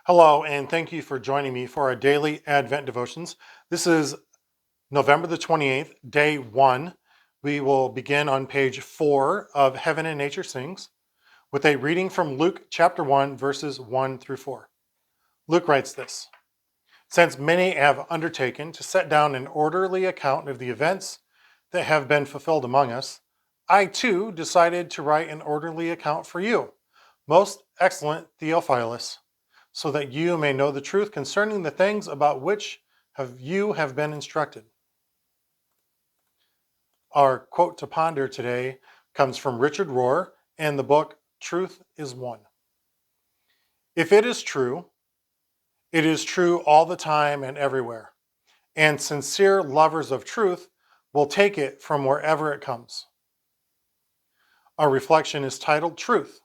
Hello, and thank you for joining me for our daily Advent devotions. This is November the 28th, day 1. We will begin on page 4 of Heaven and Nature Sings with a reading from Luke chapter 1, verses 1 through 4. Luke writes this: Since many have undertaken to set down an orderly account of the events that have been fulfilled among us, I too decided to write an orderly account for you, most excellent Theophilus, so that you may know the truth concerning the things about which you have been instructed. Our quote to ponder today comes from Richard Rohr and the book Truth is One. If it is true all the time and everywhere, and sincere lovers of truth will take it from wherever it comes. Our reflection is titled Truth.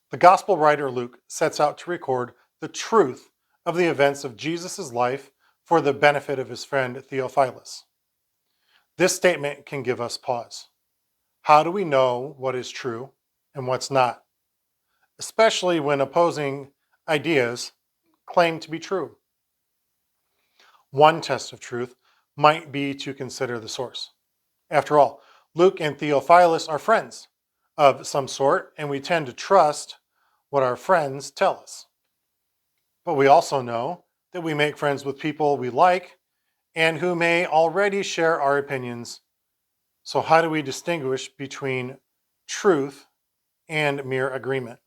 The gospel writer Luke sets out to record the truth of the events of Jesus' life for the benefit of his friend Theophilus. This statement can give us pause. How do we know what is true and what's not, especially when opposing ideas claim to be true? One test of truth might be to consider the source. After all, Luke and Theophilus are friends of some sort, and we tend to trust what our friends tell us. But we also know that we make friends with people we like and who may already share our opinions. So how do we distinguish between truth and mere agreement?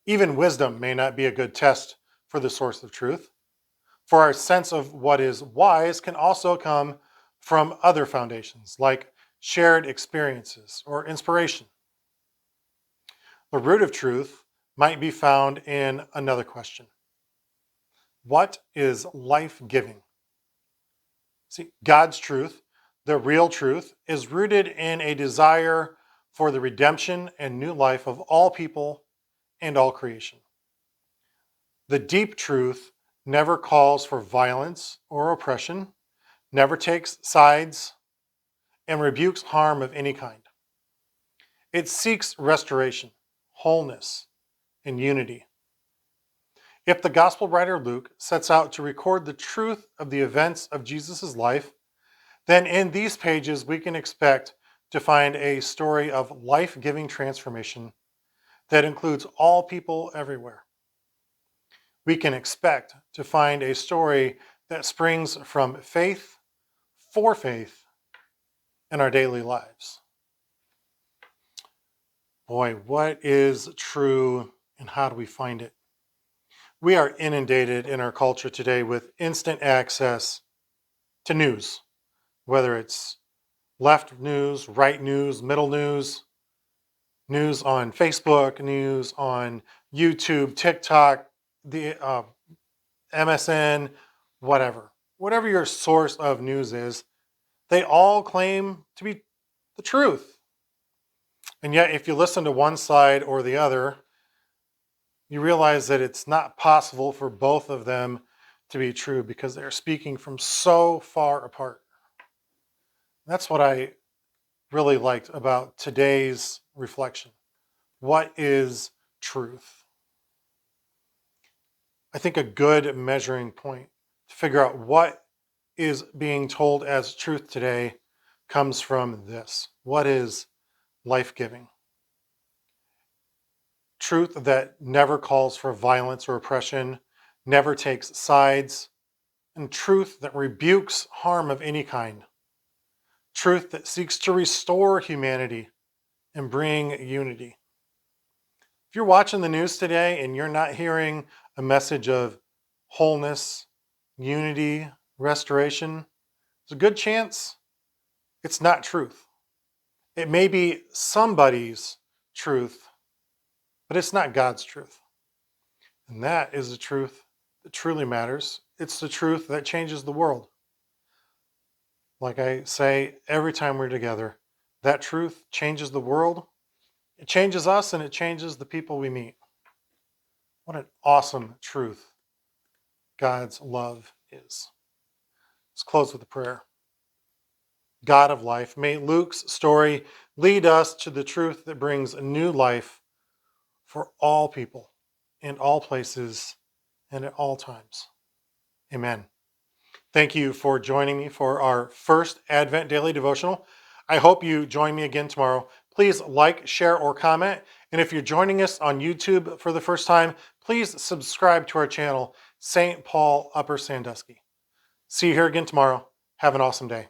Even wisdom may not be a good test for the source of truth, for our sense of what is wise can also come from other foundations, like shared experiences or inspiration. The root of truth might be found in another question. What is life-giving? See, God's truth, the real truth, is rooted in a desire for the redemption and new life of all people and all creation. The deep truth never calls for violence or oppression, never takes sides, and rebukes harm of any kind. It seeks restoration, wholeness, and unity. If the gospel writer Luke sets out to record the truth of the events of Jesus' life, then in these pages we can expect to find a story of life-giving transformation that includes all people everywhere. We can expect to find a story that springs from faith for faith in our daily lives. Boy, what is true and how do we find it? We are inundated in our culture today with instant access to news, whether it's left news, right news, middle news, news on Facebook, news on YouTube, TikTok, the MSN, whatever. Whatever your source of news is, they all claim to be the truth. And yet, if you listen to one side or the other, you realize that it's not possible for both of them to be true because they're speaking from so far apart. That's what I really liked about today's reflection. What is truth? I think a good measuring point to figure out what is being told as truth today comes from this. What is life-giving? Truth that never calls for violence or oppression, never takes sides, and truth that rebukes harm of any kind. Truth that seeks to restore humanity and bring unity. If you're watching the news today and you're not hearing a message of wholeness, unity, restoration, there's a good chance it's not truth. It may be somebody's truth, but it's not God's truth. And that is the truth that truly matters. It's the truth that changes the world. Like I say every time we're together, that truth changes the world. It changes us and it changes the people we meet. What an awesome truth God's love is. Let's close with a prayer. God of life, may Luke's story lead us to the truth that brings a new life for all people. in all places, and at all times. Amen. Thank you for joining me for our first Advent Daily Devotional. I hope you join me again tomorrow. Please like, share, or comment. And if you're joining us on YouTube for the first time, please subscribe to our channel, St. Paul Upper Sandusky. See you here again tomorrow. Have an awesome day.